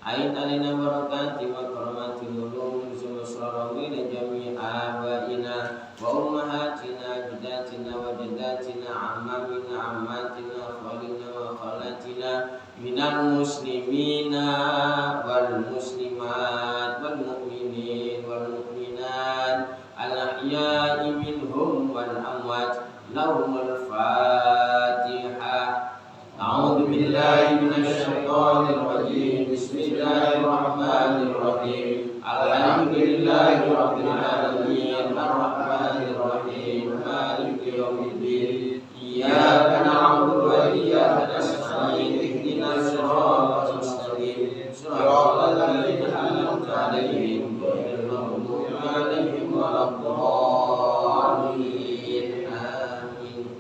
Ain alina barakati wa karamati nulum Rasulullah ila jami abaina wa ummahatina jadatina wa jadatina ammamina ammatina khalina wa khalatina minal muslimina wal muslimat wal mu'minin wal mu'minat al ahya'i minhum wal amwat lahumul fatihah. A'udzu billahi minasy syaithanir rajim. Bismillahirrahmanirrahim. Alhamdulillahi rabbil alamin. Arrahmanir rahim. Maliki yaumiddin. Iyyaka na'budu wa iyyaka nasta'in. Ihdinas siratal mustaqim. Shiratal ladzina an'amta 'alaihim ghairil maghdubi 'alaihim waladdallin. Amin.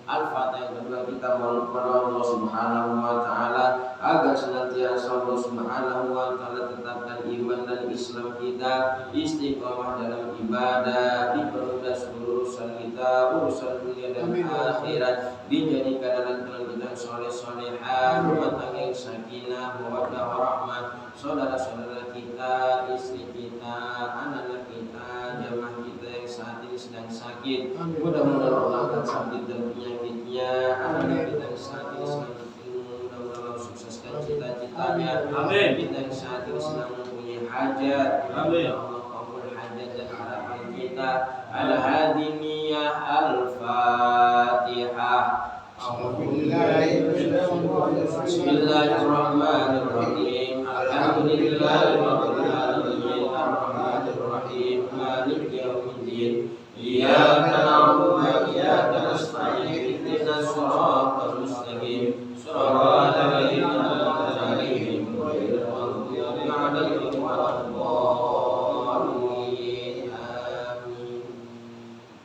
Al-Fatihah. Kita mohon kepada Allah Subhanahu wa taala agar senantiasa Allah Subhanahu wa taala tetapkan iman dan Islam kita, istiqomah dalam ibadah, dipermudah seluruh urusan kita, urusan dunia dan akhirat, dijadikan anak kita soleh-solehah, rumah tangga yang sakinah, mawaddah warahmah, saudara-saudara kita, istri kita, anak-anak kita, jamaah kita yang saat ini sedang sakit, mudah-mudahan Allah akan sakit dan penyakitnya, anak-anak kita yang saat ini sedang mudah-mudahan Allah sukseskan cita-citanya, amin. Kita yang saat ini sedang mempunyai hajat. Amin. Ya Allah kabul hajat dan harapan kita. Al-hadi niyah al-fatihah. Bismillahirrahmanirrahim. Alhamdulillahirabbil alamin arrahmanir rahim maliki yaumiddin. Iyyaka na'budu wa iyyaka nasta'in ihdinas siratal mustaqim siratal ladzina an'amta 'alaihim ghairil maghdubi 'alaihim waladdallin. Amin.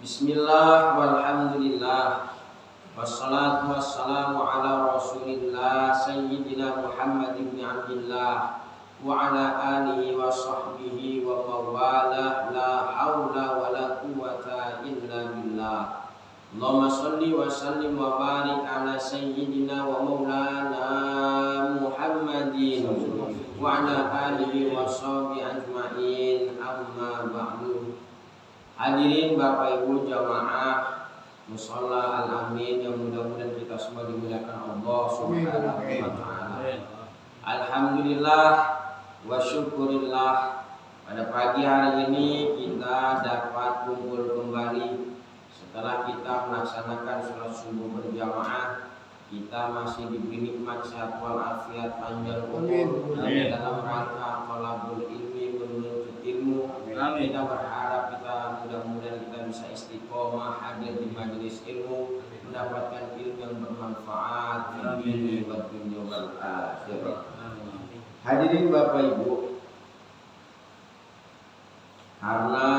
Bismillah walhamdulillah wassalatu wassalamu ala rasulillah sayyidina Muhammad ibn Abdillah wa ala alihi wa sahbihi wa mawala la hawla wa la quwwata illa billah. Allahumma salli wa sallim wa barik ala sayyidina wa maulana Muhammadin wa ala alihi wa sahbihi ajma'in, amma ba'du. Hadirin Bapak Ibu jamaah Musholla Al-Amin yang mudah-mudahan kita semua dimuliakan Allah Subhanahu wa ta'ala. Alhamdulillah wa syukurillah, pada pagi hari ini kita dapat kumpul kembali setelah kita melaksanakan sholat subuh berjamaah. Kita masih diberi nikmat sehat walafiat panjang umur dalam rangka thalabul ilmi, menuntut ilmu. Kita berharap kita mudah-mudahan kita bisa istiqomah hadir di majelis ilmu, mendapatkan ilmu yang bermanfaat di dunia wal akhirah. Hadirin Bapak Ibu, karena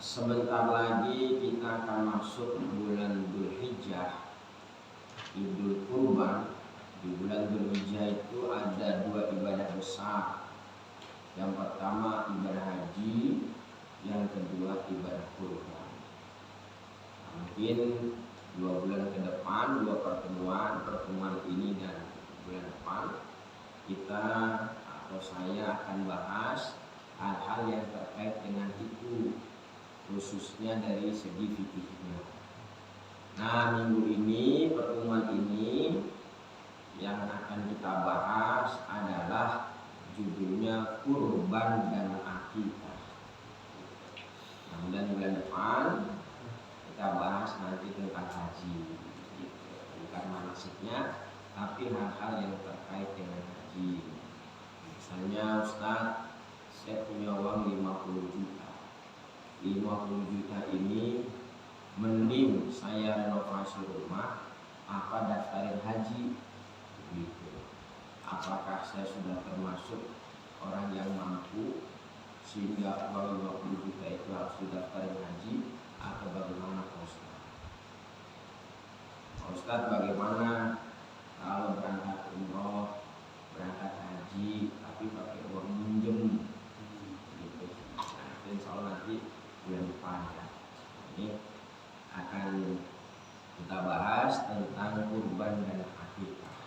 sebentar lagi kita akan masuk bulan Dzulhijjah, Idul Kurban. Di bulan Dzulhijjah itu ada dua ibadah besar. Yang pertama ibadah haji, yang kedua ibadah kurban. Mungkin 2 bulan ke depan, 2 pertemuan ini dan bulan depan, kita atau saya akan bahas hal-hal yang terkait dengan itu, khususnya dari segi fikihnya. Nah, minggu ini, pertemuan ini yang akan kita bahas adalah judulnya kurban dan akikah. Dan bulan depan kita bahas nanti tentang haji, bukan manasiknya, tapi hal-hal yang terkait dengan haji. Misalnya, Ustaz, saya punya uang 50 juta. 50 juta ini mending saya renovasi rumah apa daftarin haji gitu. Apakah saya sudah termasuk orang yang mampu sehingga uang 50 juta itu harus didaftarin haji, atau bagaimana Pak Ustaz? Pak Ustaz, bagaimana kalau berangkat umroh, berangkat haji tapi pakai uang minjem gitu? Nah, insya Allah nanti bulan depan ya. Ini akan kita bahas tentang kurban dan akikah.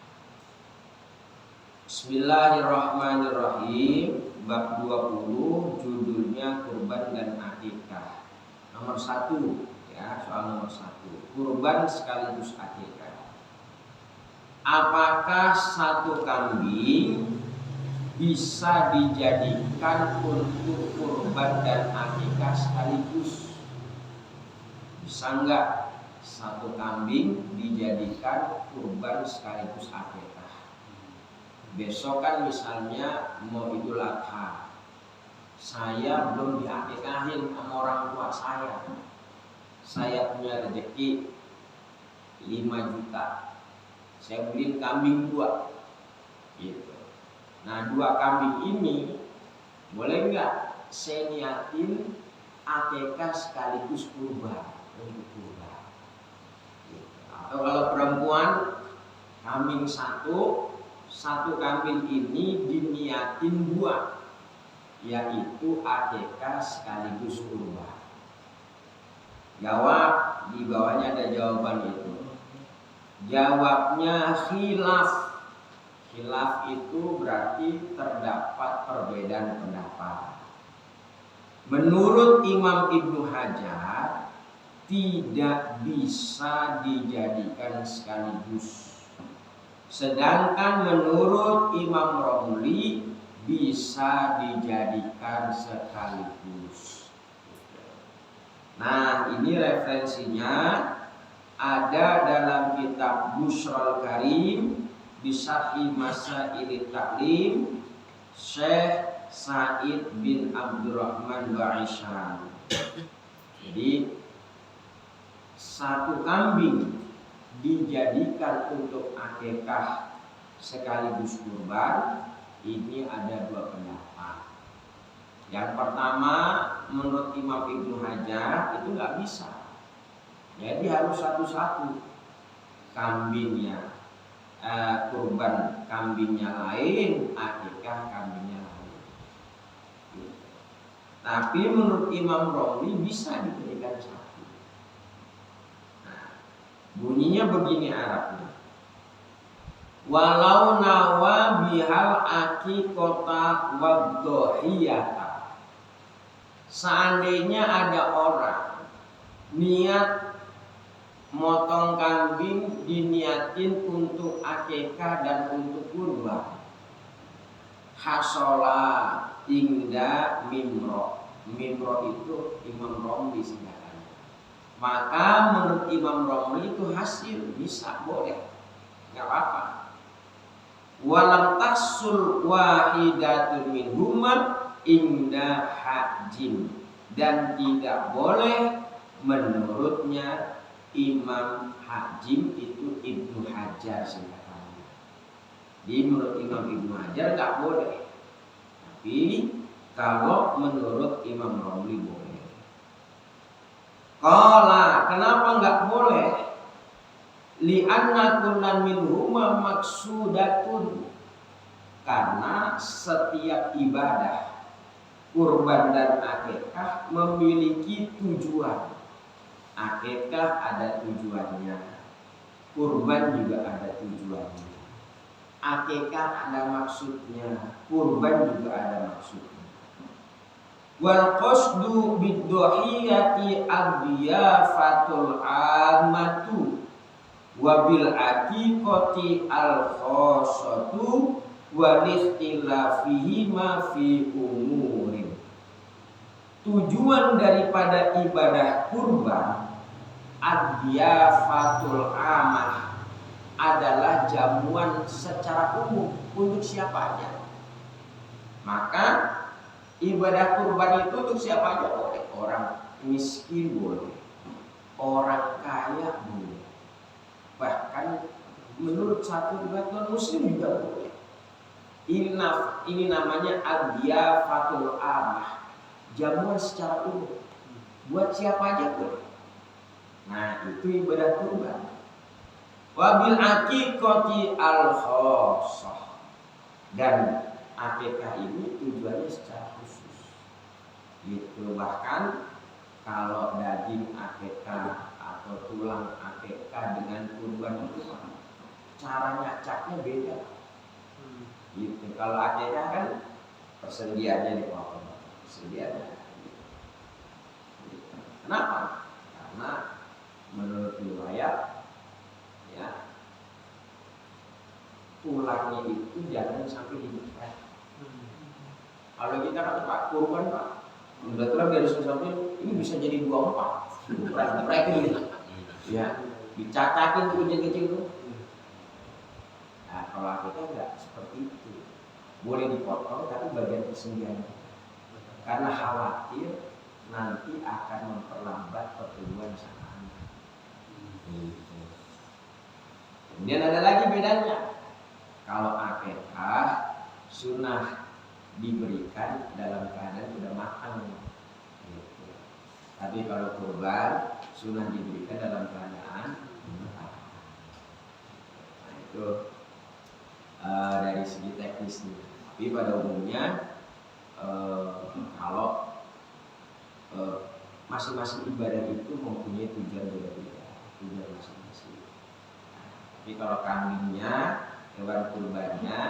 Bismillahirrahmanirrahim. Bab 20 judulnya kurban dan akikah. Nomor 1 ya, soal nomor 1. Kurban sekaligus akikah. Apakah satu kambing bisa dijadikan untuk kurban dan akikah sekaligus? Bisa enggak satu kambing dijadikan kurban sekaligus akikah? Besok kan misalnya mau Idul Adha, saya belum diakikahin sama orang tua saya. Saya punya rezeki 5 juta, saya beliin kambing 2 gitu. Nah, 2 kambing ini boleh nggak saya niatin akikah sekaligus kurban untuk kurban gitu. Atau kalau perempuan kambing 1 kambing ini diniatin 2, yaitu akikah sekaligus kurban. Jawab, di bawahnya ada jawaban itu. Jawabnya khilaf. Khilaf itu berarti terdapat perbedaan pendapat. Menurut Imam Ibnu Hajar, tidak bisa dijadikan sekaligus. Sedangkan menurut Imam Romli bisa dijadikan sekaligus. Nah, ini referensinya ada dalam kitab Bushrul Karim Bisarhi Masail Ta'lim Syekh Said bin Abdurrahman Ba'ishan. Jadi satu kambing dijadikan untuk akikah sekaligus kurban, ini ada dua pendapat. Yang pertama, menurut Imam Ibnu Hajar itu nggak bisa. Jadi harus satu-satu kambingnya, kurban kambingnya lain, akikah kambingnya lain. Tapi menurut Imam Romli bisa diberikan satu. Nah, bunyinya begini Arabnya. Walau nawa bihal akikota waddohiyata. Seandainya ada orang niat motong kambing diniatin untuk akikah dan untuk kurban, hasola tingda mimro. Mimro itu Imam Romli singkatannya. Maka menurut Imam Romli itu hasil, bisa, boleh, nggak apa-apa. Walam tasul wahidatun minhuma inda hajim, dan tidak boleh menurutnya Imam Hajim itu Ibnu Hajar singkatannya. Di menurut Imam Ibnu Hajar nggak boleh, tapi kalau menurut Imam Romli boleh. Qala, kenapa nggak boleh? Li'anna kullan minhuma maksudatun, karena setiap ibadah kurban dan akikah memiliki tujuan. Akikah ada tujuannya, kurban juga ada tujuannya. Akikah ada maksudnya, kurban juga ada maksudnya. Wal qasdu bid-dhuhiyati adyafatul ammatu wabil aqiqati al-khassatu wal ikhtilafihi ma fi umurin. Tujuan daripada ibadah kurban adyafatul amah adalah jamuan secara umum untuk siapa aja. Maka ibadah kurban itu untuk siapa aja boleh. Orang miskin boleh, orang kaya boleh, bahkan menurut satu riwayat non muslim juga boleh. Ini namanya adyafatul amah, jamuan secara umum buat siapa aja boleh. Nah, itu ibadah kurban. Wabil aqiqati al-khassah, dan akikah ini tujuannya secara khusus. Gitu. Bahkan kalau daging akikah atau tulang akikah dengan kurban itu cara nyacaknya beda. Gitu. Kalau akikah kan persendiannya dipotong, persendiannya. Gitu. Kenapa? Karena menurut riwayat ya, tulangnya itu jangan sampai dibekat. Kalau kita kata Pak kurban Pak, udah tulang dari sampai ini bisa jadi 24. Mereka gitu. Ya, dicatakin kecil-kecil tuh. Nah, kalau kita enggak seperti itu. Boleh dipotong tapi bagian persendian. Karena khawatir nanti akan memperlambat pertumbuhan sang anak. Gitu. Kemudian ada lagi bedanya. Kalau akikah sunnah diberikan dalam keadaan sudah matang. Gitu. Tapi kalau kurban sunnah diberikan dalam keadaan matang. Nah, itu dari segi teknisnya. Tapi pada umumnya kalau masing-masing ibadah itu mempunyai tujuan berbeda, tujuan masing-masing. Tapi kalau kambingnya, hewan kurbannya,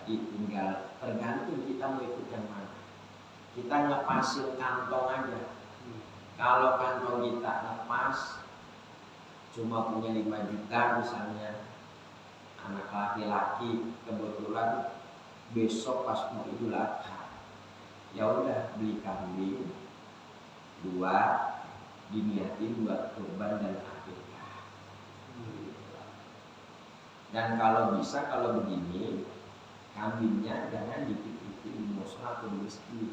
tinggal tergantung kita mau ikut yang mana. Kita ngepasin kantong aja. Kalau kantong kita lepas, cuma punya 5 juta misalnya, anak laki-laki kebetulan besok pas mau Idul Adha, ya udah beli kambing 2, diniatin buat kurban dan akikah. Dan kalau bisa, kalau begini kambingnya jangan dititipin di mushola atau di masjid.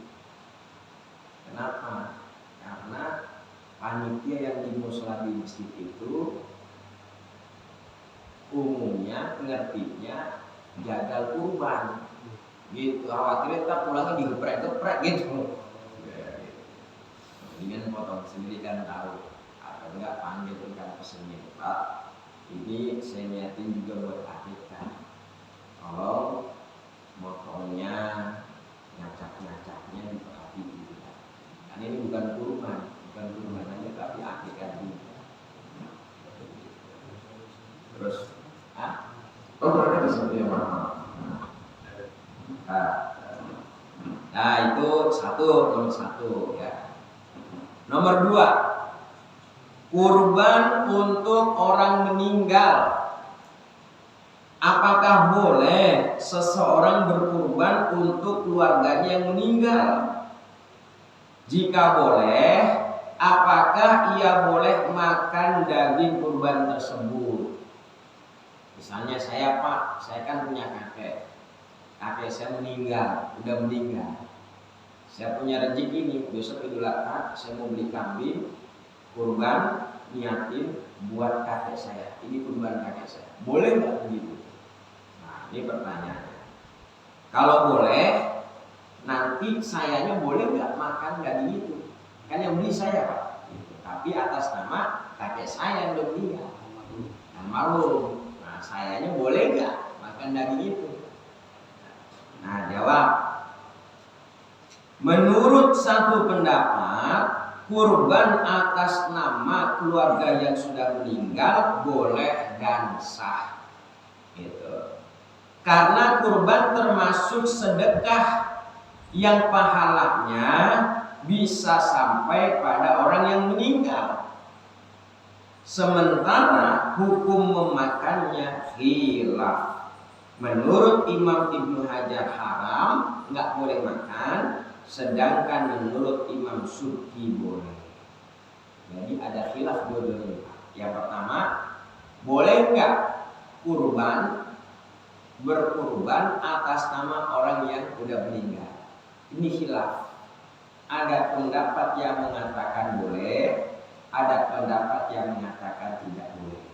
Kenapa? Karena panitia yang di mushola di masjid itu umumnya ngertinya jagal kurban gitu, khawatir kita pulangnya digeprek-geprek gitu. Mendingan potong sendiri kan tahu, atau enggak panggil ikan pesennya, Pak ini saya niatin juga buat akikah, tolong motongnya ngacak-ngacaknya diperhati juga, karena ini bukan kurban aja tapi akikah juga. Terus berarti seperti yang mana? Nah itu nomor satu ya. Nomor 2, kurban untuk orang meninggal. Apakah boleh seseorang berkurban untuk keluarganya yang meninggal? Jika boleh, apakah ia boleh makan daging kurban tersebut? Misalnya saya kan punya kakek saya udah meninggal. Saya punya rezeki nih, besok Idul Adha saya mau beli kambing kurban, niatin buat kakek saya. Ini kurban kakek saya. Boleh nggak begitu? Nah, ini pertanyaannya. Kalau boleh, nanti sayanya boleh nggak makan daging itu? Kan yang beli saya, Pak. Tapi atas nama kakek saya yang udah meninggal. Almarhum. Nah, sayanya boleh nggak makan daging itu? Nah, jawab. Menurut satu pendapat, kurban atas nama keluarga yang sudah meninggal boleh dan sah. Gitu. Karena kurban termasuk sedekah yang pahalanya bisa sampai pada orang yang meninggal. Sementara hukum memakannya khilaf. Menurut Imam Ibnu Hajar haram, nggak boleh makan. Sedangkan menurut Imam Subki boleh. Jadi ada khilaf dua-duanya. Yang pertama, boleh nggak berkurban atas nama orang yang udah meninggal? Ini khilaf. Ada pendapat yang mengatakan boleh, ada pendapat yang mengatakan tidak boleh.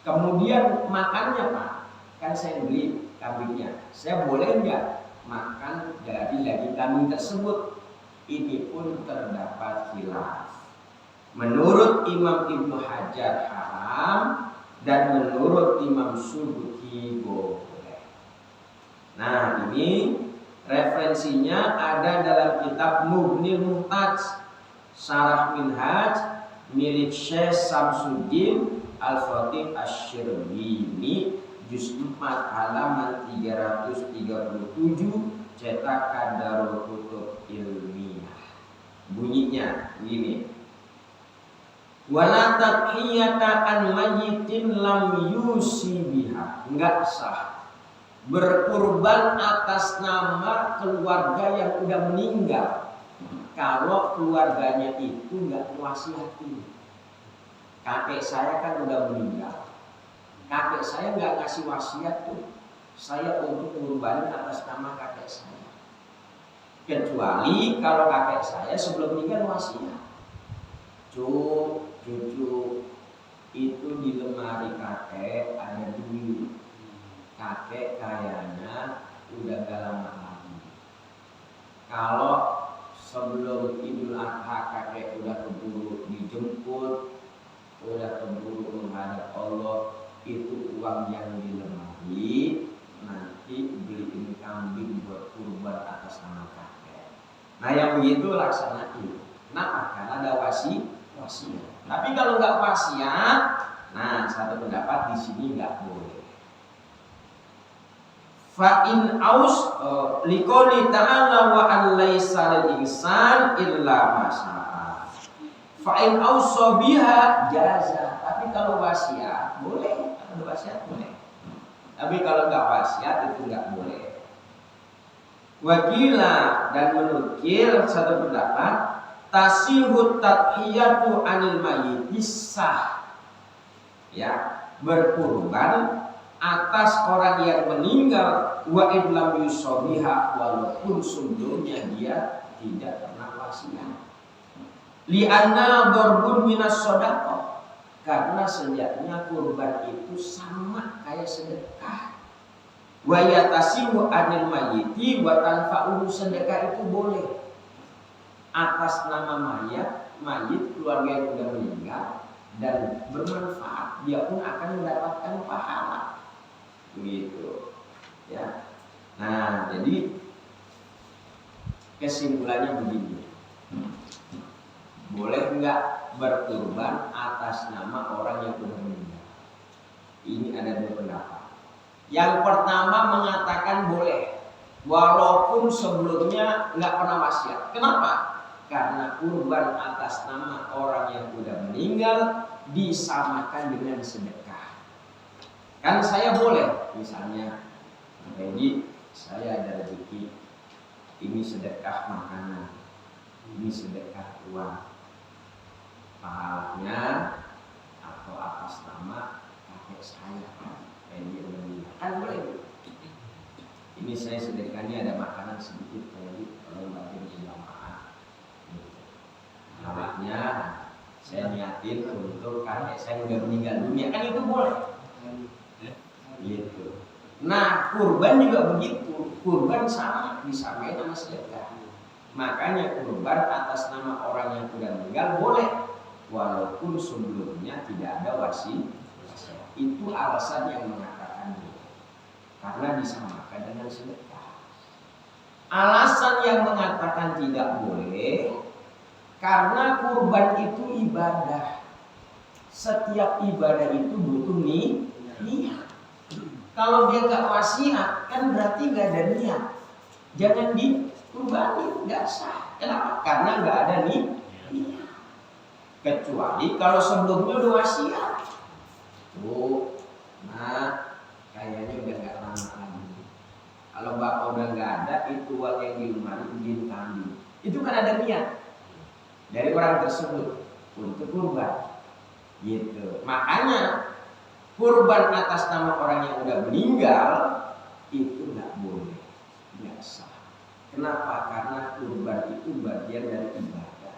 Kemudian makannya, Pak, kan saya beli kambingnya, saya boleh nggak makan dari daging kambing tersebut? Ini pun terdapat khilaf. Menurut Imam Ibnu Hajar haram dan menurut Imam Subki boleh. Nah, ini referensinya ada dalam kitab Mughnil Muhtaj Syarah Minhaj milik Syekh Samsuddin Al-Fatih Asy-Syirbini juz 4 halaman 337 cetakan Darul Kutub Ilmiah. Bunyinya begini. Wala tadhiyata an mayyitin lam yusi biha. Enggak sah berkurban atas nama keluarga yang udah meninggal kalau keluarganya itu enggak wasiatin. Kakek saya kan udah meninggal, kakek saya nggak ngasih wasiat tuh saya untuk mengurbanin atas nama kakek saya, kecuali kalau kakek saya sebelum meninggal wasiat, cucu itu di lemari kakek ada duit, kakek kayaknya udah gak lama lagi. Kalau sebelum Idul Adha kakek udah keburu dijemput, udah keburu menghadap Allah, itu uang yang di lemari nanti beliin kambing buat kurban atas nama kakek. Nah yang begitu laksanain. Kenapa? Karena ada wasiat. Tapi kalau nggak wasiat, nah satu pendapat di sini nggak boleh. Fa'in aus liqouli ta'ala wa an laisa lil insan illa ma syaa. Fa'in auso biha jaza. Tapi kalau wasiat boleh, kalau wasiat boleh. Tapi kalau nggak wasiat itu nggak boleh. Wakila dan menukil satu pendapat tasihut tadhiyatu anil mayyit sah ya berkurban atas orang yang meninggal wa idlam yusabiha walaupun sebelumnya dia tidak pernah wasiat. Li'anna darbun minas shadaqah karena sejatinya kurban itu sama kayak sedekah. Wa yatasimu anil mayyiti wa tanfa'uhu sedekah itu boleh atas nama mayit keluarga yang sudah meninggal dan bermanfaat, dia pun akan mendapatkan pahala. Begitu. Ya. Nah, jadi kesimpulannya begini. Boleh enggak berkurban atas nama orang yang sudah meninggal? Ini ada dua pendapat. Yang pertama mengatakan boleh, walaupun sebelumnya nggak pernah wasiat. Kenapa? Karena kurban atas nama orang yang sudah meninggal disamakan dengan sedekah. Kan saya boleh, misalnya, jadi saya ada rezeki, ini sedekah makanan, ini sedekah uang, pahalanya atau atas nama kakek saya. Dia meninggal kan boleh. Ini saya sedekahnya ada makanan sedikit tadi kalau bagian jamaah. Awalnya saya niatin untuk kakek saya udah meninggal dunia kan itu boleh. Gitu. Nah kurban juga begitu. Kurban sama disamain sama sedekah. Makanya kurban atas nama orang yang sudah meninggal boleh, walaupun sebelumnya tidak ada wasiat. Itu alasan yang mengatakan karena disamakan dengan sedekah. Alasan yang mengatakan tidak boleh karena kurban itu ibadah. Setiap ibadah itu butuh niat. Kalau dia nggak wasiat kan berarti nggak ada niat. Jangan dikurbani, nggak sah. Kenapa? Karena nggak ada niat. Kecuali kalau sebelumnya udah wasiat. Nah kayaknya udah nggak lama lagi. Kalau bapak udah nggak ada, itu uang yang di lemari izin kambing. Itu kan ada niat dari orang tersebut untuk kurban. Gitu. Makanya kurban atas nama orang yang udah meninggal itu nggak boleh, nggak sah. Kenapa? Karena kurban itu bagian dari ibadah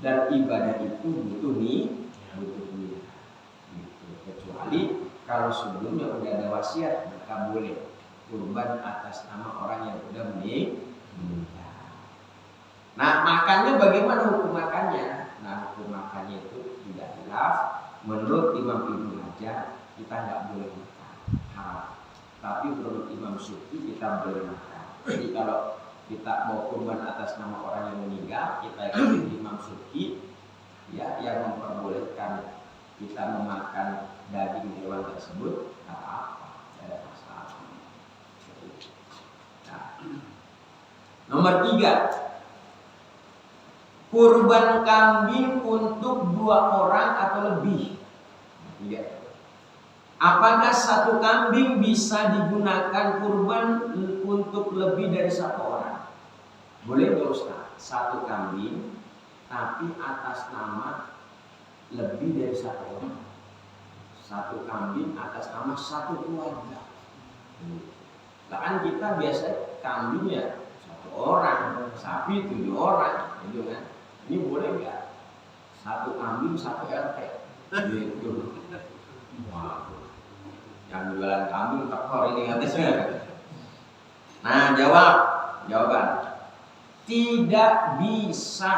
dan ibadah itu butuh niat. Kecuali kalau sebelumnya udah ada wasiat maka boleh kurban atas nama orang yang sudah meninggal. Nah makannya bagaimana hukum makannya? Nah hukum makannya itu tidak khilaf. Menurut Imam Ibnu Hajar kita nggak boleh makan haram. Tapi menurut Imam Syuuti kita boleh makan. Jadi kalau kita mau kurban atas nama orang yang meninggal, kita ikuti Imam Syuuti ya yang memperbolehkan kita memakan daging hewan tersebut tak apa, tidak ada masalah. Nah, nomor 3, kurban kambing untuk 2 orang atau lebih. Apakah satu kambing bisa digunakan kurban untuk lebih dari 1 orang? Boleh nggak Ustaz? 1 kambing tapi atas nama lebih dari 1 orang. 1 kambing atas nama 1 keluarga. Lah kan kita biasa kambing ya 1 orang, sapi 7 orang, gitu kan? Ini boleh nggak? 1 kambing 1 RT. Gitu. Wah, yang jualan kambing tekor ini katanya. Nah jawaban tidak bisa.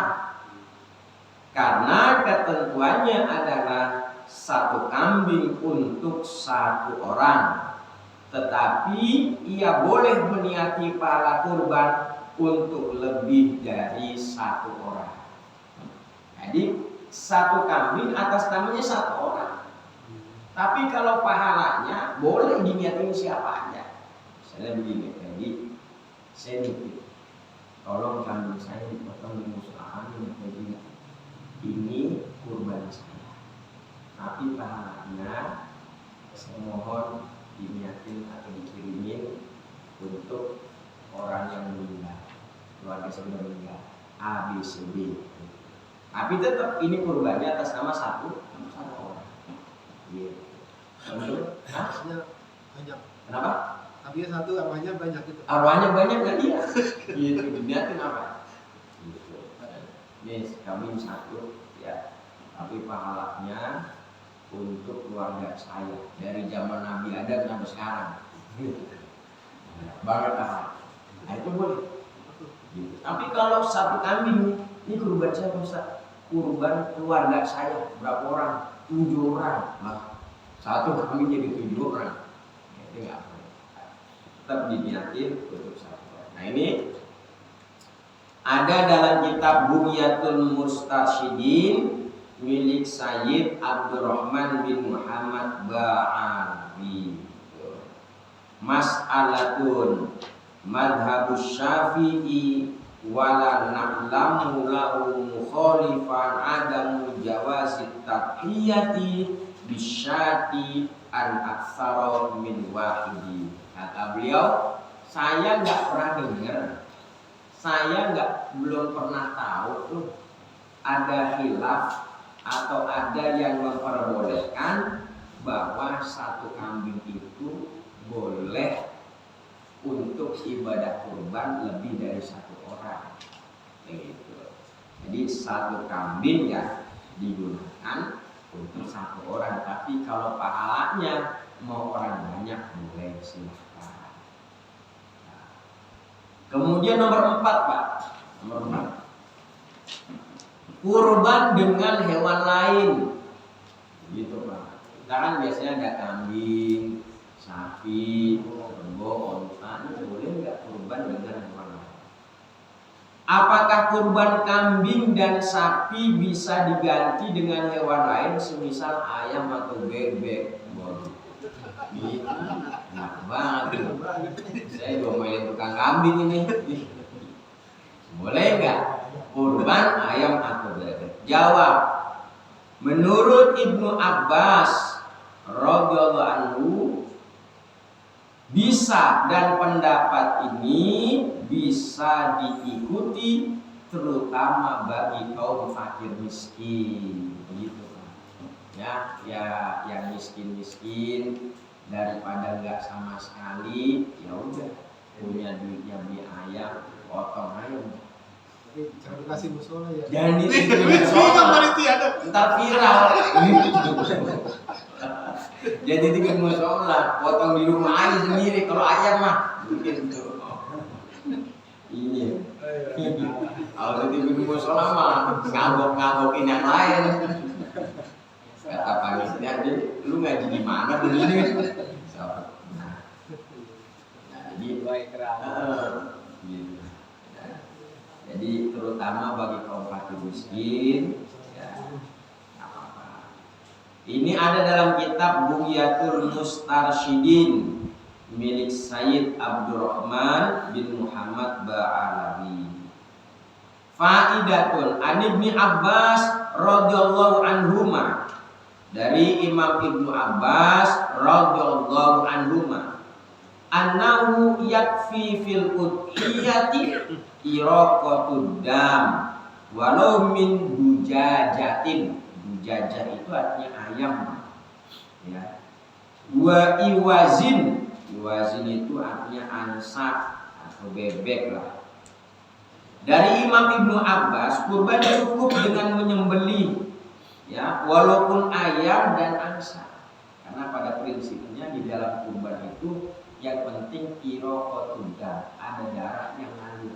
Karena ketentuannya adalah 1 kambing untuk 1 orang. Tetapi ia boleh meniati pahala kurban untuk lebih dari 1 orang. Jadi 1 kambing atas namanya 1 orang. Tapi kalau pahalanya boleh diniatin siapa aja. Misalnya begini, jadi saya nitip, tolong kambing saya dipotong di musola ini kurban saya. Tapi pahalanya saya mohon diniatin atau dikirimin untuk orang yang meninggal, keluarga sudah meninggal, A, B, C, D. Tapi tetap ini kurbannya atas nama satu orang. Gitu. Banyak. Kenapa? Tapi satu arwahnya banyak gitu. Arwahnya banyak kan dia? Gitu. Diniatin apa? Gitu. Ini kami satu ya, tapi pahalanya untuk keluarga saya dari zaman Nabi Adam sampai sekarang. Banget ah. Nah, itu boleh. Gitu. Tapi kalau satu kambing ini kurban saya Ustaz. Kurban keluarga saya berapa orang? 7 orang. Nah, satu kambing jadi 7 orang. Itu enggak boleh. Tetap diniatin untuk satu. Nah, ini ada dalam kitab Bughyatul Mustarsyidin milik Sayyid Abdurrahman bin Muhammad Ba'alawi. Mas'alatun madhabus Syafi'i wala na'lamu lahu mukhalifan adamu jawazit tadhiyati bisyati an aktsara min wahidi. Kata beliau, saya enggak pernah dengar, saya belum pernah tahu ada khilaf atau ada yang memperbolehkan bahwa satu kambing itu boleh untuk ibadah kurban lebih dari satu orang. Gitu. Jadi satu kambing ya digunakan untuk satu orang, tapi kalau pahalanya mau orang banyak boleh, silahkan. Nah. Kemudian nomor 4 Pak, nomor 4, kurban dengan hewan lain, gitu Pak. Kita kan biasanya ada kambing, sapi, kerbau, onta, boleh nggak kurban dengan hewan lain? Apakah kurban kambing dan sapi bisa diganti dengan hewan lain, semisal ayam atau bebek? Gitu, enak banget. Saya domelin tukang kambing ini. Boleh nggak kurban ayam atau bebek? Jawab. Menurut Ibnu Abbas radhiyallahu anhu bisa, dan pendapat ini bisa diikuti terutama bagi kaum fakir miskin, begitu ya, yang miskin daripada nggak sama sekali, ya udah punya duitnya beli ayam, potong ayam. Jangan dikasih musola ya. Jangan dikasih musola. Ntar viral. Jadi bikin musola, potong di rumah aja sendiri. Kalau ayam mah gitu. Iya. Kalau bikin musola mah ngabok-ngabokin yang lain. Kata panitia, lu ngaji di mana begini? Nah, jadi baik gitu. Jadi terutama bagi kaum fakir miskin, ya, apa-apa. Ini ada dalam kitab Bughyatul Mustarsyidin milik Sayyid Abdurrahman bin Muhammad Ba'alawi. Faidatun an Ibnu Abbas radhiyallahu anhuma, dari Imam Ibnu Abbas radhiyallahu anhuma, annahu yakfi fil udhiyati iraqatud dam walau min dujajatin. Dujajah itu artinya ayam ya. Wa iwazin itu artinya angsa atau bebek lah. Dari Imam Ibnu Abbas, kurban cukup dengan menyembelih ya, walaupun ayam dan angsa, karena pada prinsipnya di dalam kurban itu yang penting iraqatud dam, ada darah yang ngalir,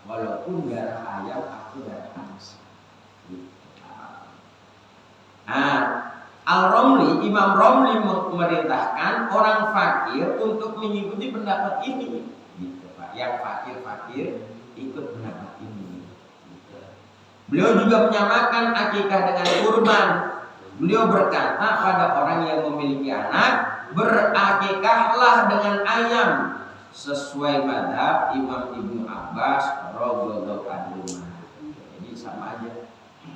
walaupun darah ayam atau darah angsa. Nah, Al-Romli, Imam Romli memerintahkan orang fakir untuk mengikuti pendapat ini, gitu Pak. Yang fakir ikut pendapat ini. Gitu. Beliau juga menyamakan akikah dengan kurban. Beliau berkata pada orang yang memiliki anak, berakikahlah dengan ayam, sesuai madhab Imam Ibnu Abbas radhiyallahu anhu. Jadi sama aja,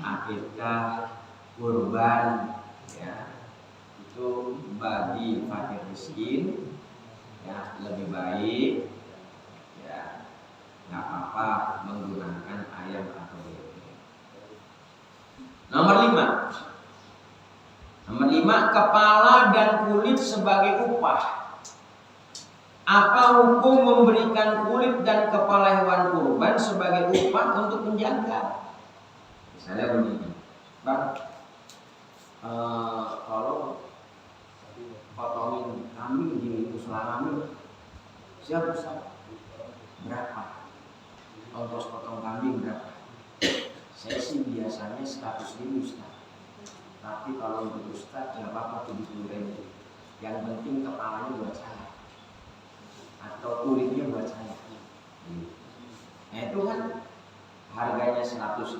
akikah, kurban ya, itu bagi fakir miskin ya lebih baik ya, nggak apa-apa menggunakan ayam atau bebek. Nomor 5, kepala dan kulit sebagai upah. Apa hukum memberikan kulit dan kepala hewan kurban sebagai upah untuk menjaga? Misalnya begini, Bang, kalau potongin kambing di musola kami, siap Ustaz? Berapa? Ongkos potong kambing berapa? Saya sih biasanya 100.000 Ustaz. Tapi kalau untuk Ustaz nggak apa-apa 70.000. Yang penting kepalanya buat saya atau kulitnya buat saya. Nah itu kan harganya 100.000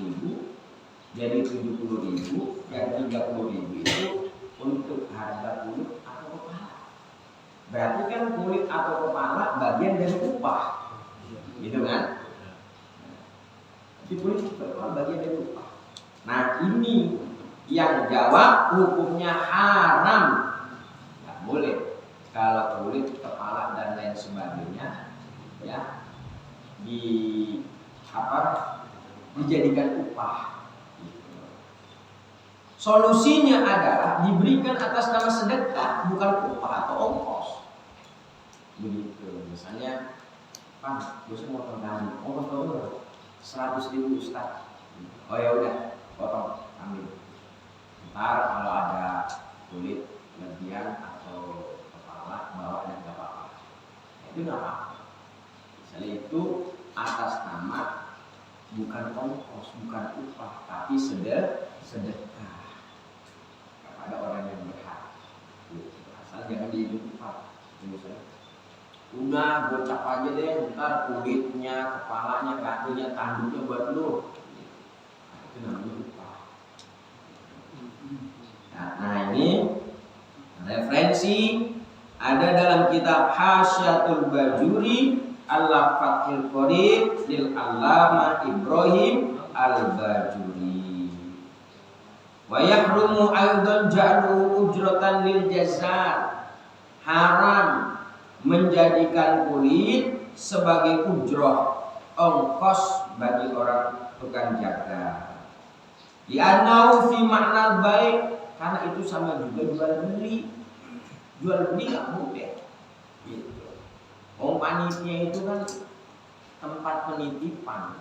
jadi 70.000, yang 30.000 itu untuk harga kulit atau kepala. Berarti kan kulit atau kepala bagian dari upah, gitu kan? Di kulit kepala bagian dari upah. Nah ini yang jawab hukumnya haram, nggak boleh. Kalau kulit, kepala dan lain sebagainya, ya dijadikan upah. Solusinya adalah diberikan atas nama sedekah, bukan upah atau ongkos. Begitu. Misalnya, Pak, gue mau potong kambing, ongkos berapa? 100.000 Ustaz. Oh ya udah, potong kambing. Ntar kalau ada kulit lebihan atau kepala bawa dan gak apa-apa. Itu gak apa-apa. Misalnya itu atas nama bukan ongkos, bukan upah, tapi sedekah kepada orang yang berhak. Asal jangan dihidup upah. Misalnya, udah gocap aja deh, ntar kulitnya, kepalanya, kakinya, tanduknya buat lu. Nah, itu namanya upah. Nah ini referensi ada dalam kitab Hasyatul Bajuri Al-Fathil Qorib lil Allama Ibrahim Al-Bajuri. Wa yahrumu aidan ja'lu ujratan lil jazar. Haram menjadikan kulit sebagai ujroh, ongkos bagi orang tukang jaga. Li'annahu fi ma'nal baik, karena itu sama juga jual beli. Jual beli nggak boleh. Gitu. Panitia itu kan tempat penitipan.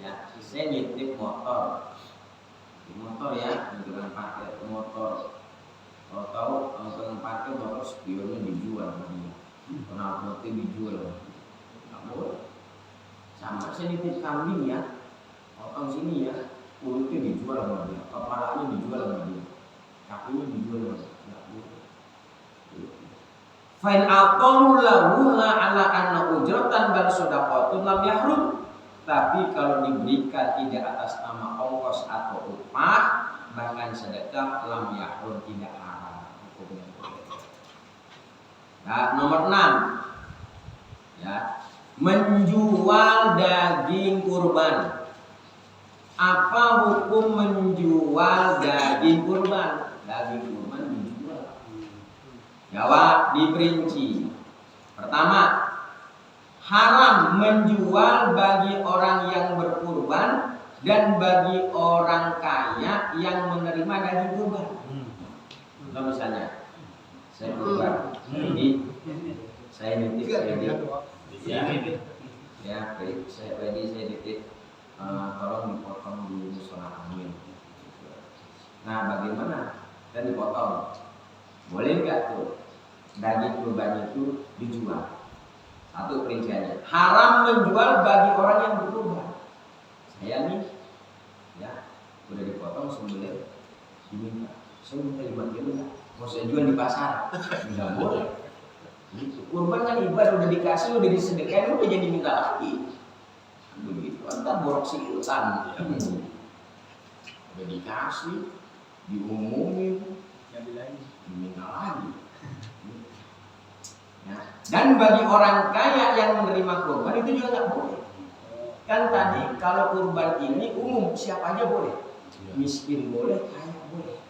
Ya, saya nitip motor. Di motor ya, dengan parkir motor. Kalau tahu dengan parkir motor spionnya dijual sama dia. Knalpotnya dijual. Nggak boleh. Sama saya nitip kambing ya. Potong sini ya, kulitnya dijual sama dia, kepalanya dijual sama dia, kakinya dijual sama dia. Nggak boleh. Fa'in aqallu lahu la ala anna ujratan bal shadaqatun lam yahrum. Tapi kalau diberikan tidak atas nama ongkos atau upah, bahkan sedekah, lam yahrum, tidak haram hukumnya. Nah, nomor 6 ya, menjual daging kurban. Apa hukum menjual daging kurban? Daging kurban dijual. Jawab diperinci. Pertama, haram menjual bagi orang yang berkurban dan bagi orang kaya yang menerima daging kurban. Contoh misalnya, saya kurban, ini saya nitip saya nitip. Tolong dipotong di musola kami. Nah bagaimana? Dan dipotong, boleh nggak tuh daging kurban itu dijual? Satu perinciannya, haram menjual bagi orang yang berkurban. Saya nih, ya udah dipotong sembelih, diminta, saya minta 5 kilo nggak? Mau saya jual di pasar? Nggak boleh. Gitu. Kurban kan ibadah, udah dikasih, udah disedekain, udah jadi minta lagi. Begitu, entar borok siutan. Udah dikasih, diumumin, diminta lagi. Ya. Dan bagi orang kaya yang menerima kurban itu juga nggak boleh. Kan tadi kalau kurban ini umum, siapa aja boleh. Miskin boleh, kaya boleh.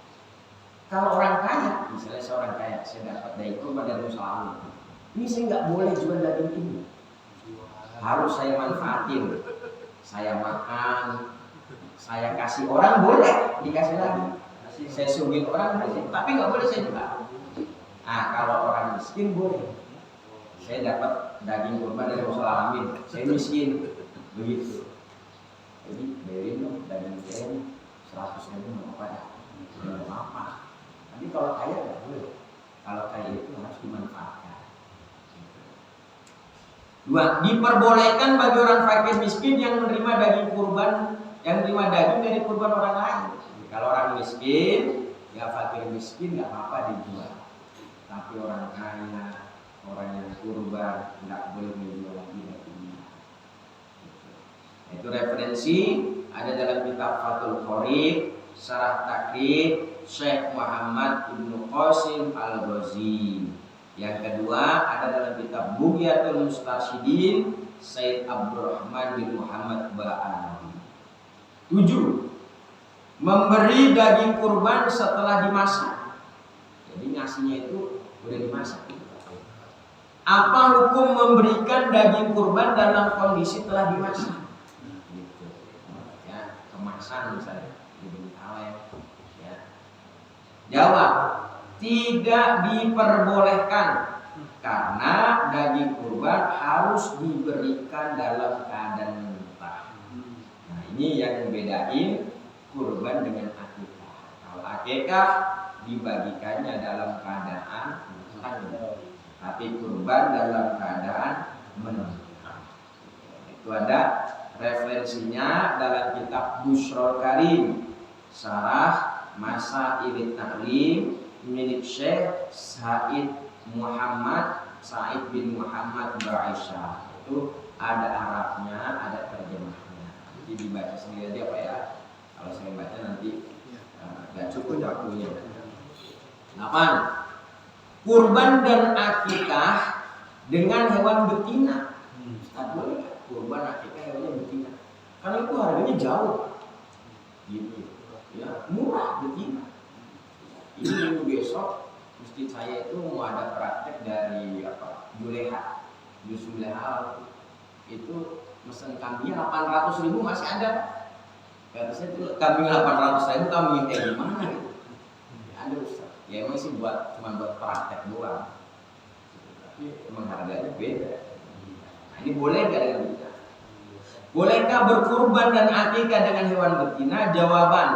Kalau orang kaya, misalnya seorang kaya, saya dapat dari kurban dari musola, ini saya nggak boleh jual daging ini. harus saya manfaatin. Saya makan, saya kasih orang boleh, dikasih lagi. Saya sugih orang boleh, tapi nggak boleh saya juga. Nah, kalau orang miskin boleh. Saya dapat daging kurban dari Rasul Alamin, saya miskin, begitu. Jadi beliin dong daging keren 100.000 nggak apa-apa ya, nggak apa-apa. Tapi kalau kaya nggak boleh. Kalau kaya itu harus dimanfaatkan. Dua, diperbolehkan bagi orang fakir miskin yang menerima daging kurban, yang menerima daging dari kurban orang lain. Kalau orang miskin, ya fakir miskin nggak apa-apa dijual. Tapi orang kaya, orang yang kurban nggak boleh menjual lagi dagingnya. Itu referensi ada dalam kitab Fathul Qorib, Syarah Takrib Syekh Muhammad Ibnu Qasim Al-Ghazi. Yang kedua ada dalam kitab Bughyatul Mustarsyidin Said Abdurrahman bin Muhammad Ba'alawi. 7. Memberi daging kurban setelah dimasak. Jadi ngasihnya itu udah dimasak. Apa hukum memberikan daging kurban dalam kondisi telah dimasak? Gitu. Ya, kemasan misalnya diberi kaleng. Ya. Jawab, tidak diperbolehkan karena daging kurban harus diberikan dalam keadaan mentah. Nah, ini yang membedain kurban dengan akikah. Kalau akikah dibagikannya dalam keadaan mentah, tapi kurban dalam keadaan mentah. Itu ada referensinya dalam kitab Bushrul Karim, Syarah Masail Taklim milik Syekh Said bin Muhammad Ba'aisyah. Itu ada Arabnya, ada terjemahnya. Jadi dibaca sendiri aja Pak ya. Kalau saya baca nanti nggak cukup waktunya. 8. Kurban dan akikah dengan hewan betina. Tak boleh kurban akikah hewannya betina. Karena itu harganya jauh. Gitu. Ya, murah betina. Ini minggu besok mesti saya itu mau ada praktek dari Juleha. Itu mesen kambingnya 800.000 masih ada. Kata saya itu kambing 800.000 kambing gimana gitu. Ada Ustaz. Ya emang sih cuma buat praktek doang. Tapi emang harganya beda. Nah, ini boleh nggak dengan betina? Bolehkah berkurban dan akikah dengan hewan betina? Jawaban,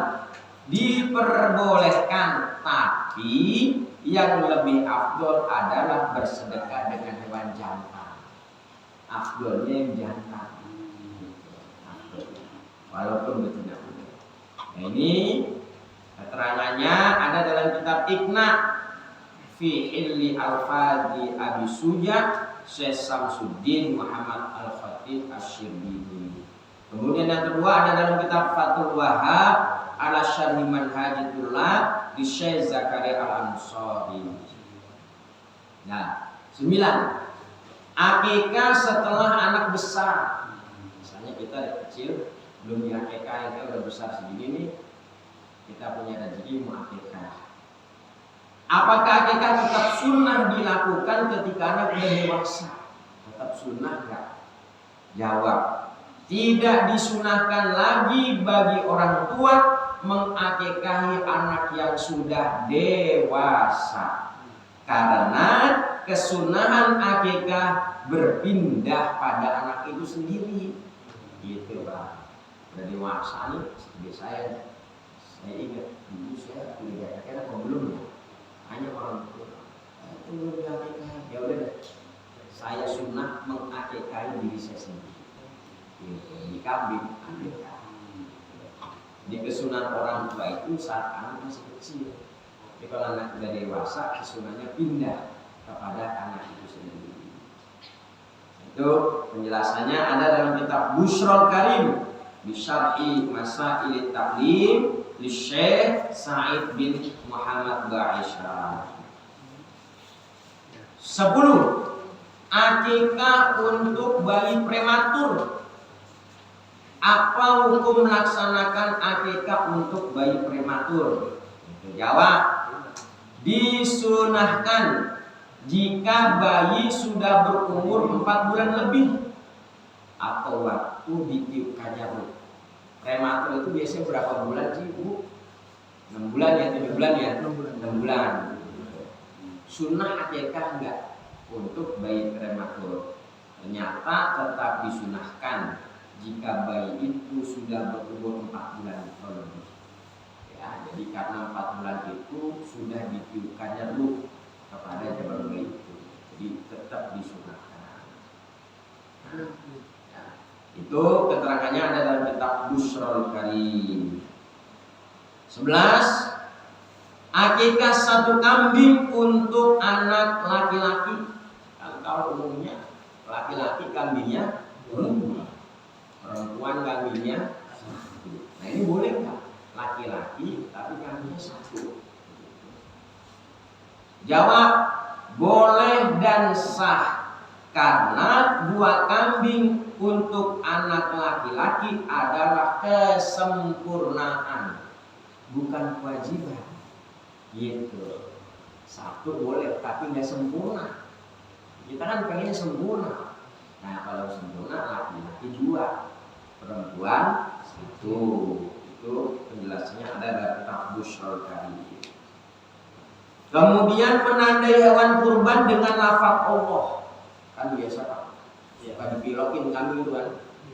diperbolehkan, tapi yang lebih afdol adalah bersedekah dengan hewan jantan. Afdolnya yang jantan. Walaupun betina. Nah, ini keterangannya ada dalam kitab Iqna fi Illi Al-Fadhi Abi Suja Syekh Samsuddin Muhammad Al-Khatib Asy-Syibini. Kemudian yang kedua ada dalam kitab Fathul Wahhab ala Syarhi Manhajitullah di Syekh Zakaria Al-Ansari. Nah, 9. Akikah setelah anak besar. Misalnya kita dari kecil belum diakikah, kita udah besar segini nih, kita punya rezeki mau akikah. Apakah akikah tetap sunnah dilakukan ketika anak sudah dewasa? Tetap sunnah enggak? Jawab, tidak disunahkan lagi bagi orang tua mengakikahi anak yang sudah dewasa. Karena kesunahan akikah berpindah pada anak itu sendiri. Gitu Pak. Udah dewasa nih, seperti saya ingat dulu saya kuliah akikah apa belum ya? Hanya orang tua itu belum diakikah. Ya udah deh, saya sunnah mengakikahi diri saya sendiri. Gitu. Di kambing akikah. Di kesunahan orang tua itu saat anak masih kecil. Tapi kalau anak sudah dewasa, kesunahnya pindah kepada anak itu sendiri. Itu penjelasannya ada dalam kitab Bushrul Karim di Syarhi Masail Taklim di Syekh Said bin Muhammad Ba'aisyah. 10. Akikah untuk bayi prematur. Apa hukum melaksanakan akikah untuk bayi prematur? Jawab, disunahkan jika bayi sudah berumur 4 bulan lebih. atau waktu ditiupkannya ruh. Prematur itu biasanya berapa bulan sih Bu? 6 bulan ya, 7 bulan ya? 6 bulan. Sunnah akikah enggak untuk bayi prematur? Ternyata tetap disunahkan jika bayi itu sudah berumur 4 bulan atau lebih. Ya, jadi karena 4 bulan itu sudah ditiupkannya ruh kepada janin bayi itu, jadi tetap disunahkan. Ya, itu keterangannya ada dalam kitab Busrul Karim. 11. Akikah 1 kambing untuk anak laki-laki. Kalau umumnya laki-laki kambingnya 2, perempuan kambingnya 1. Nah ini boleh nggak? Laki-laki tapi kambingnya 1. Jawab, boleh dan sah karena 2 kambing untuk anak laki-laki adalah kesempurnaan, bukan kewajiban. Gitu. 1 boleh tapi nggak sempurna. Kita kan pengennya sempurna. Nah kalau sempurna laki-laki 2, perempuan 1. Itu penjelasannya ada dalam kitab Busrul Karim. Kemudian menandai hewan kurban dengan lafaz Allah. Kan biasa Pak, suka dipilokin kambing itu kan,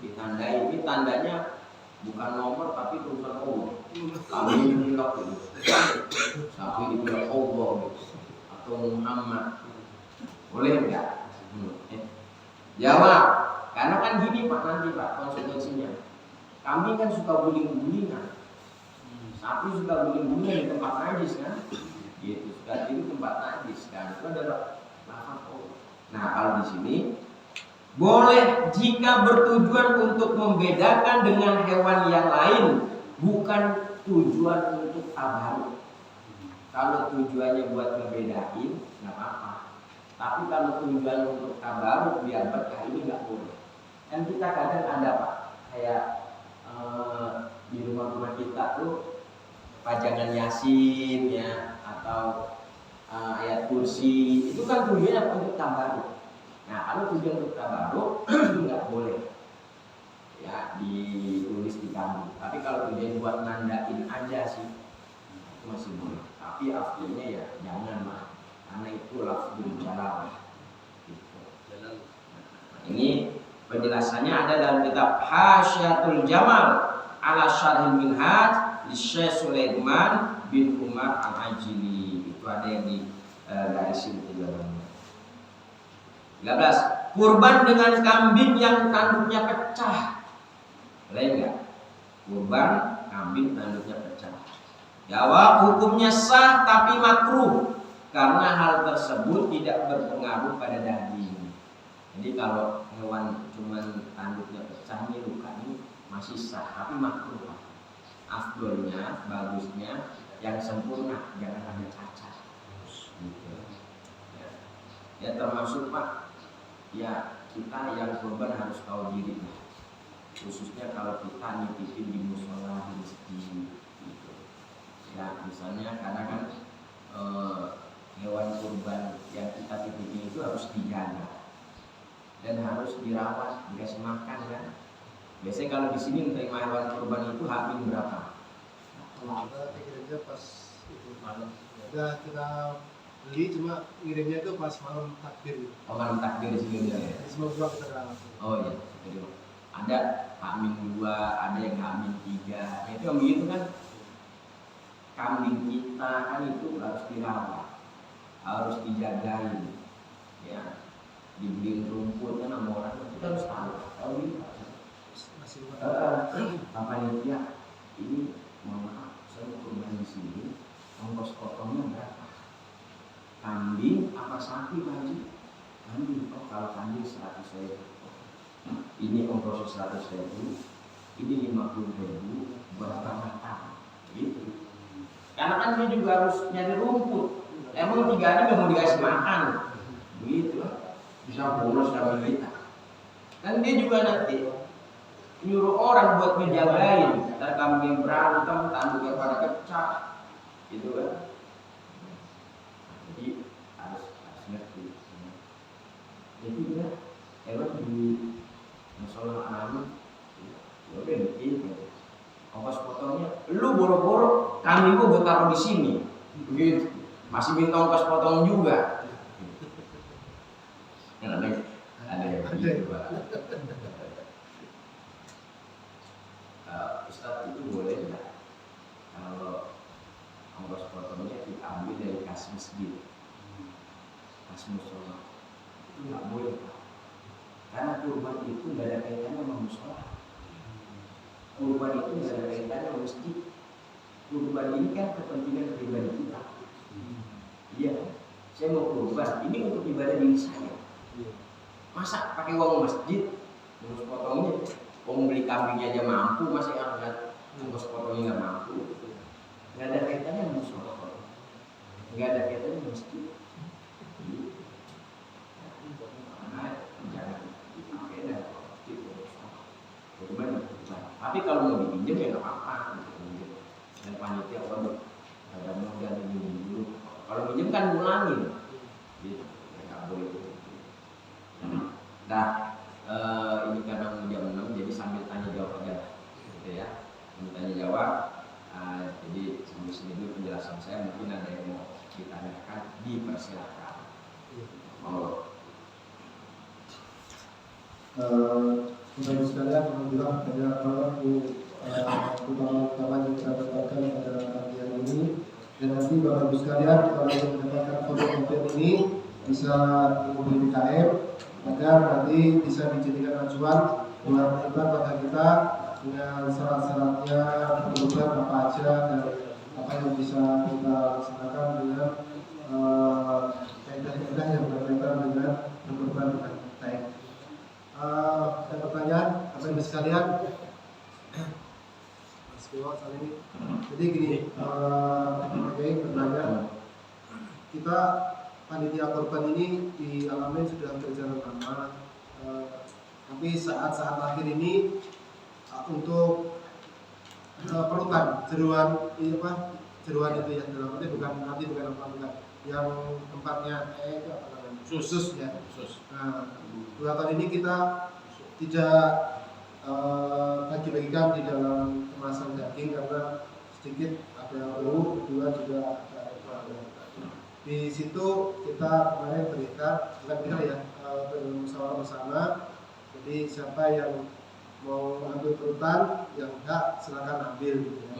ditandai. Ini tandanya bukan nomor tapi tulisan Allah. Kambing dipilok gitu, sapi dipilok Allah gitu, atau Muhammad. Boleh enggak? Jawab, karena kan gini Pak, nanti Pak konsekuensinya. Kambing kan suka guling-gulingan, sapi suka guling-gulingan di tempat najis kan, gitu. Suka di tempat najis kan, itu adalah lafaz Allah. Nah kalau di sini boleh jika bertujuan untuk membedakan dengan hewan yang lain, bukan tujuan untuk tabaruk. Kalau tujuannya buat ngebedain, nggak apa-apa. Tapi kalau tujuan untuk tabaruk biar berkah, ini nggak boleh. Kan kita kadang ada Pak, kayak di rumah-rumah kita tuh pajangan Yasin ya, atau ayat kursi, itu kan tujuannya untuk tabaruk. Nah kalau tujuan untuk tabaruk itu nggak boleh ya ditulis di kambing. Tapi kalau tujuan buat nandain aja sih itu masih boleh. Tapi afdalnya ya jangan lah, karena itu lafzul jalal gitu. Ini penjelasannya ada dalam kitab Hasyatul Jamal ala Syarhil Minhaj li Syekh Sulaiman bin Umar Al-Ajili. Itu ada yang di garisin di dalamnya. 13. Kurban dengan kambing yang tanduknya pecah. Boleh enggak? Kurban kambing tanduknya pecah. Jawab, hukumnya sah tapi makruh karena hal tersebut tidak berpengaruh pada daging. Jadi kalau hewan cuman tanduknya pecah nih, luka ini masih sah tapi makruh. Afdolnya, bagusnya yang sempurna, jangan ada cacat. Gitu. Ya termasuk Pak, ya kita yang kurban harus tahu diri, khususnya kalau kita nitipin di musola, di masjid gitu. Ya misalnya karena kan hewan kurban yang kita titipin itu harus dijaga dan harus dirawat, dikasih makan kan. Biasanya kalau di sini menerima hewan kurban itu hamil berapa? Kita kirimnya pas itu malam. Udah kita beli, cuma ngirimnya itu pas malam takbir gitu. Oh malam takbir di sini ya. Semoga kita rawat. Oh iya, jadi ada kambing 2, ada yang kambing 3. Itu yang begitu kan. Kambing kita kan itu harus dirawat, harus dijagain, ya, dibeliin rumput kan sama orang, kita harus tahu ini. Bapak Lydia, ini mohon maaf, saya kurban di sini, ongkos potongnya berapa? Kambing apa sapi Pak Haji? Kambing. Oh kalau kambing 100.000. Ini ongkos 100.000, ini 50.000 buat batang, gitu. Karena kan dia juga harus nyari rumput. Emang 3 hari nggak mau dikasih makan, begitu. Bisa bolos sama kita. Kan dia juga nanti nyuruh orang buat ngejagain. Ntar kambing berantem, tanduknya pada pecah, gitu kan. Jadi harus ngerti. Jadi ya hewan di musola Nabi lu boro-boro kambing gua taruh di sini, gitu. Masih minta ongkos potong juga. Ada yang begitu, Pak. Ustadz itu boleh nggak kalau ongkos potongnya kita ambil dari kas masjid, kas musola? Itu nggak boleh, Pak. Karena kurban itu nggak ada kaitannya sama musola. Kurban itu nggak ada kaitannya sama masjid. Kurban ini kan kepentingan pribadi kita. Iya, saya mau kurban. Ini untuk ibadah diri saya. Masa pakai uang masjid, ngurus potongnya? Mau beli kambingnya aja mampu, masih harus ngurus potongnya nggak mampu. Nggak ada kaitannya sama musola. Nggak ada kaitannya sama masjid. Jangan dipakai dah kurban. Tapi kalau mau dipinjam ya nggak apa-apa. Dan panitia waduh, ada mau ganti minjem dulu. Kalau minjem kan ngulangin, gitu. Ya nggak boleh. Nah, ini karena mau jam 6, jadi sambil tanya jawab aja, gitu ya. Sambil tanya jawab. Jadi sambil sini dulu penjelasan saya. Mungkin ada yang mau ditanyakan, dipersilakan. Mau. Bapak sekalian, alhamdulillah banyak banget utama yang kita dapatkan pada pagi hari ini. Dan nanti Bapak Ibu sekalian, kalau yang mendapatkan foto-foto ini bisa menghubungi KM agar nanti bisa dijadikan acuan buat pada kita dengan syarat-syaratnya kebutuhan apa aja dan apa yang bisa kita laksanakan dengan kaidah-kaidah yang berkaitan dengan berkorban baik. Ada pertanyaan apa yang sekalian? Mas Dewa saat ini. Jadi gini, bertanya, kita panitia korban ini dialami sudah berjalan lama, tapi saat-saat akhir ini untuk perutan jeruan jeruan itu ya dalam arti bukan yang tempatnya itu apa namanya khusus ya khusus. Nah, 2 tahun ini kita tidak bagi-bagikan di dalam kemasan daging karena sedikit ada bau, kedua juga ada di situ kita kemarin berikan bukan kita ya bermusyawarah bersama. Jadi siapa yang mau ambil perutan, yang enggak silakan ambil gitu ya.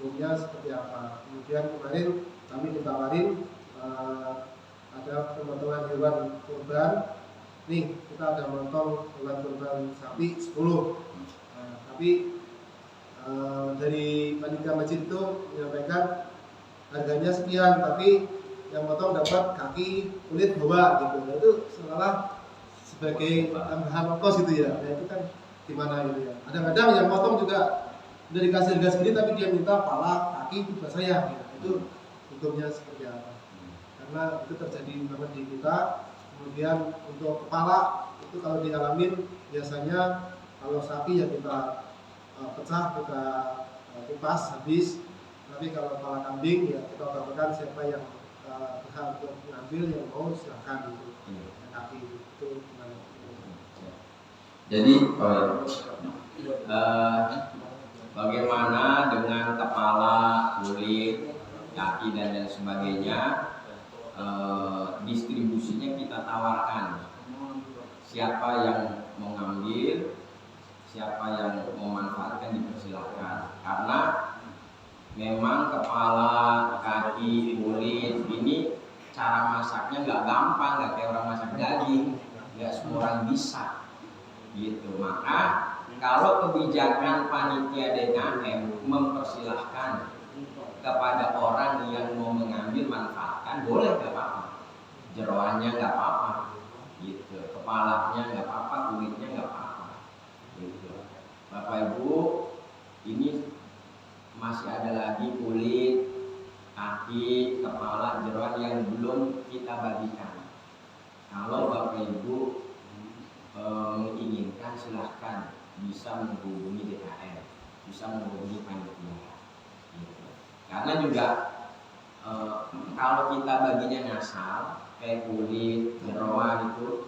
Hukumnya seperti apa. Kemudian kemarin kami ditawarin ada pemotongan hewan kurban. Nih kita ada memotong hewan kurban sapi 10. Tapi dari panitia masjid itu menyampaikan harganya sekian, tapi yang potong dapat kaki, kulit, bawah gitu. Nah, itu seolah sebagai tambahan ongkos gitu ya. Nah itu kan gimana gitu ya. Kadang-kadang yang potong juga udah dikasih harga segini tapi dia minta pala, kaki, juga saya gitu. Itu hukumnya seperti apa? Karena itu terjadi banget di kita. Kemudian untuk kepala itu kalau dialamin biasanya kalau sapi ya kita pecah, kita kupas habis. Tapi kalau kepala kambing ya kita katakan siapa yang berhak untuk mengambil, yang mau silakan gitu. Kaki itu gimana? Jadi bagaimana dengan kepala, kulit, kaki dan lain sebagainya, distribusinya kita tawarkan. Siapa yang mau ngambil, siapa yang mau manfaatkan dipersilakan. Karena memang kepala, kaki, kulit ini cara masaknya nggak gampang, nggak kayak orang masak daging, nggak semua orang bisa, gitu. Maka kalau kebijakan panitia DKM mempersilahkan kepada orang yang mau mengambil manfaatkan, boleh nggak apa-apa, jeroannya nggak apa-apa, gitu. Kepalanya nggak apa-apa, kulitnya nggak apa-apa, gitu. Bapak Ibu, ini masih ada lagi kulit, kaki, kepala, jeroan yang belum kita bagikan. Kalau Bapak Ibu menginginkan, silahkan bisa menghubungi DKM, bisa menghubungi panitia. Gitu. Karena juga kalau kita baginya ngasal, kayak kulit, jeroan itu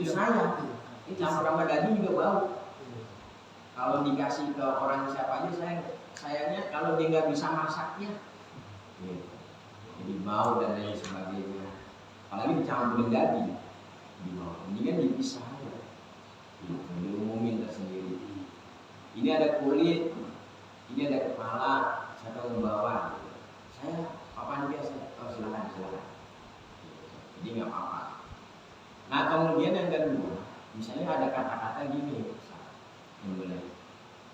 saya, ini campur sama daging juga bau. Kalau dikasih ke orang siapa aja sayangnya kalau dia nggak bisa masaknya, gitu. Jadi bau dan lain sebagainya. Apalagi dicampurin daging, mendingan dipisah aja, gitu. Diumumin tersendiri. Ini ada kulit, ini ada kepala, siapa yang membawa? Gitu. Saya papan biasa, silakan. Jadi nggak apa-apa. Nah kemudian yang kedua, misalnya ada kata-kata gini,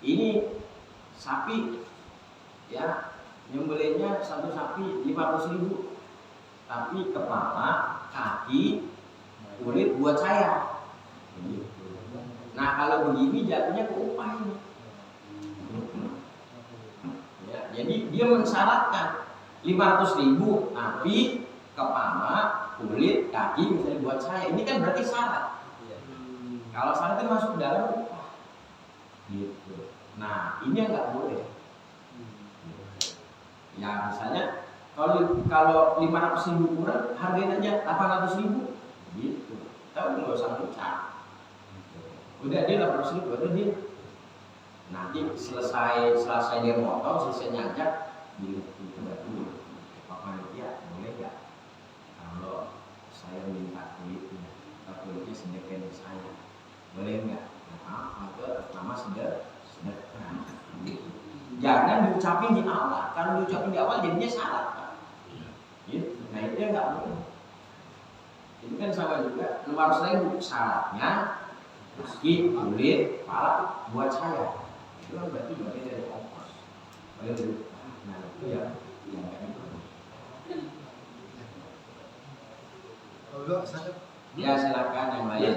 ini sapi, ya nyembelihnya satu sapi 500.000, tapi kepala, kaki, kulit buat saya. Nah kalau begini jatuhnya ke upah ini. Ya, jadi dia mensyaratkan 500.000, tapi kepala, kulit, kaki misalnya buat saya. Ini kan berarti syarat. Kalau syarat itu masuk dalam upah. Gitu. Nah ini yang nggak boleh. Ya misalnya kalau 500.000 kurang, hargain aja 800.000, gitu. Tapi nggak usah ngucap. Udah dia 800.000, udah dia. Nanti selesai dia motong, selesai nyajak, coba dulu. Panitia boleh nggak? Kalau saya minta kulitnya, kulitnya sedekah saya, boleh nggak? Maka nama sedekah. Jangan diucapin di awal. Kalau diucapin di awal jadinya syarat, Pak. Gitu. Nah itu nggak boleh. Itu kan sama juga 500.000 syaratnya kaki, kulit, kepala buat saya. Itu kan berarti bagian dari ongkos. Nah itu ya yang nggak boleh. Ya silakan yang lain.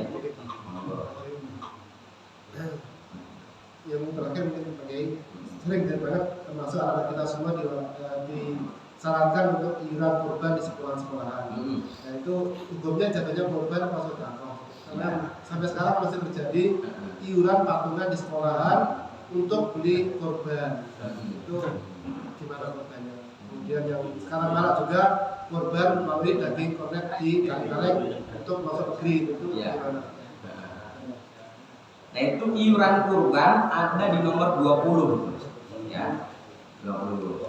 Yang terakhir mungkin sebagai sering dan banyak termasuk anak kita semua disarankan untuk iuran kurban di sekolah-sekolahan. Nah itu hukumnya jatuhnya kurban atau sedekah. Karena sampai sekarang masih terjadi iuran patungan di sekolahan untuk beli kurban. Itu gimana kurbannya? Kemudian yang sekarang malah juga kurban melalui daging kornet di kaleng-kaleng untuk masuk negeri, itu gimana? Nah itu iuran kurban ada di nomor 20, ya 20.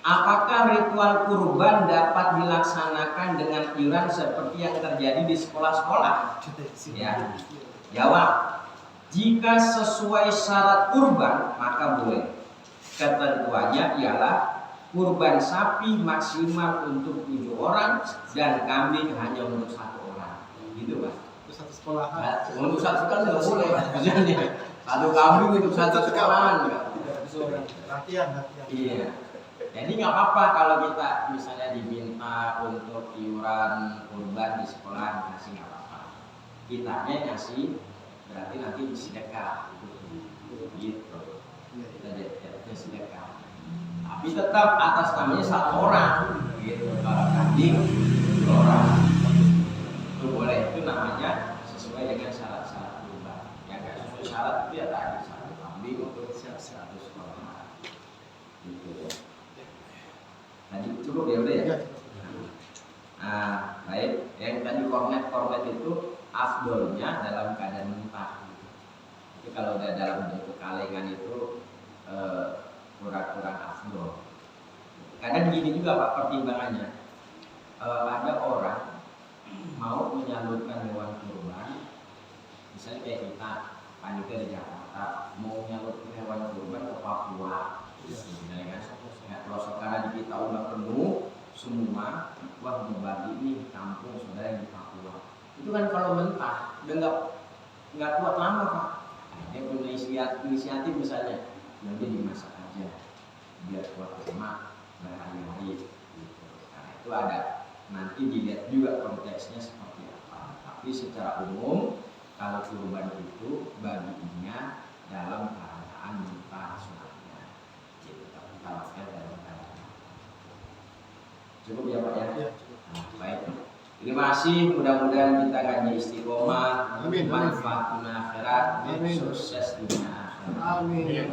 Apakah ritual kurban dapat dilaksanakan dengan iuran seperti yang terjadi di sekolah-sekolah? Ya, jawab. Jika sesuai syarat kurban maka boleh. Ketentuannya ialah kurban sapi maksimal untuk 7 orang dan kambing hanya untuk 1 orang. Gitu Pak. Satu sekolahan. Untuk satu kan nggak boleh, misalnya satu kambing untuk satu sekolahan. Latihan. Iya. Jadi nggak apa-apa kalau kita misalnya diminta untuk iuran kurban di sekolah ngasih nggak apa-apa. Kitanya ngasih berarti nanti sedekah. Gitu. Kita sedekah. Tapi tetap atas namanya 1 orang. Gitu. Kalau kambing 2 orang. Itu boleh, itu namanya sesuai dengan syarat-syarat kurban. Yang nggak sesuai syarat itu ya tadi 1 kambing untuk 100 orang. Gitu ya. Tadi cukup ya udah ya. Nah baik, yang tadi kornet itu afdolnya dalam keadaan mentah. Tapi kalau udah dalam bentuk kalengan itu kurang afdol. Kadang gini juga Pak pertimbangannya, ada orang mau menyalurkan hewan kurban, misalnya kayak kita panitia di Jakarta mau menyalurkan hewan kurban ke Papua, misalnya kan, kalau sekarang di kita udah penuh semua, wah mau bagi nih kampung saudara di Papua, itu kan kalau mentah udah nggak kuat lama Pak. Dia punya inisiatif misalnya, nanti dimasak aja biar kuat lama berhari-hari. Gitu. Nah itu ada. Nanti dilihat juga konteksnya seperti apa. Tapi secara umum kalau kurban itu bagiannya dalam keadaan mentah sunatnya. Gitu. Tapi tawafnya dalam keadaan. Cukup ya Pak ya? Ya cukup. Nah, baik. Terima kasih. Mudah-mudahan kita ngaji istiqomah, manfaat dunia akhirat, sukses dunia akhirat. Amin.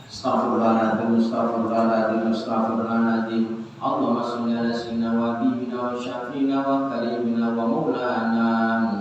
Astaghfirullahaladzim. Allahumma sholli ala sayyidina wa habibina wa syafiina wa karimina wa maulana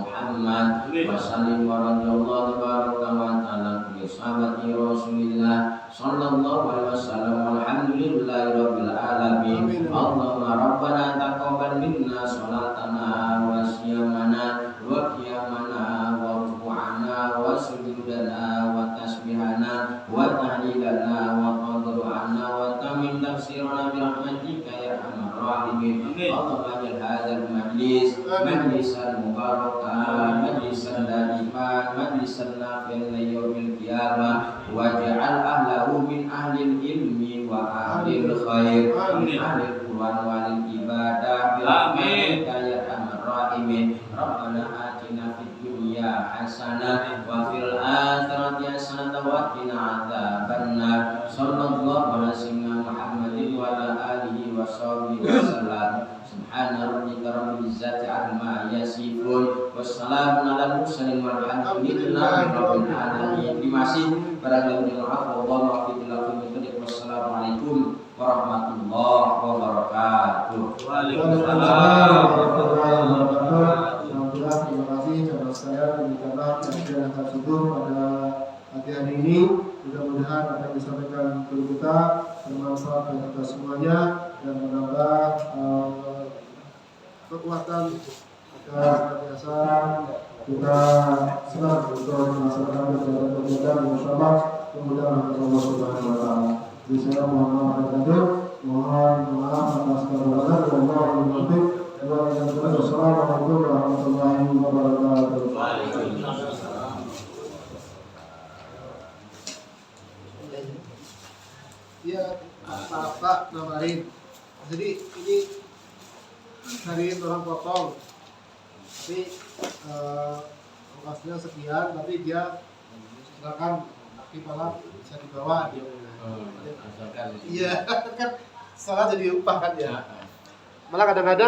Muhammad Wasallim wa radhiyallahu tabaraka wa ta'ala bi sahabati Rasulillah sallallahu alaihi wasallam walhamdulillahi rabbil alamin. Allahumma rabbana taqabbal minna salatana wa siyamana wa qiyamana wa ruku'ana wa sujudana wa tasbihana wa tahlilana wa qadru'ana wa tamin tafsirana bi rahmatika ya arhamar rahimin. Allahumma ja'al hadzal majlis majlisan mubarakan majlisan daiman majlisan nafi'an ila yaumil qiyamah waj'al ahlahu min ahlil ilmi wa ahlil khair min ahlil qur'an wal ibadah bi rahmatika ya arhamar rahimin. Rabbana atina fid dunya hasanah wa fil akhirati hasanah wa qina adzabannar. Sallallahu alaihi wasallam Muhammadin wa ala alihi wa sahbihi wasallam. Subhana rabbika rabbil izzati amma yasifun wassalamun ala mursalin walhamdulillahi rabbil alamin. Terima kasih barangkali wassalamualaikum warahmatullahi wabarakatuh. Waalaikumsalam warahmatullahi wabarakatuh. Alhamdulillah, terima kasih saudara sekalian demikianlah kajian Angkat Subuh pada pagi hari ini. Mudah-mudahan apa yang disampaikan guru kita bermanfaat bagi kita semuanya dan menambah kekuatan agar senantiasa kita senang untuk melaksanakan kegiatan bersama kemudian Allah Subhanahu wa taala. Jadi saya mohon maaf atas kekurangan dan mohon maaf. Wassalamualaikum warahmatullahi wabarakatuh. Ya, Pak nawarin. Jadi ini dari orang potong, tapi ongkosnya sekian, tapi dia silakan kaki malam bisa dibawa. Iya, kan salah jadi upah kan ya. Malah kadang-kadang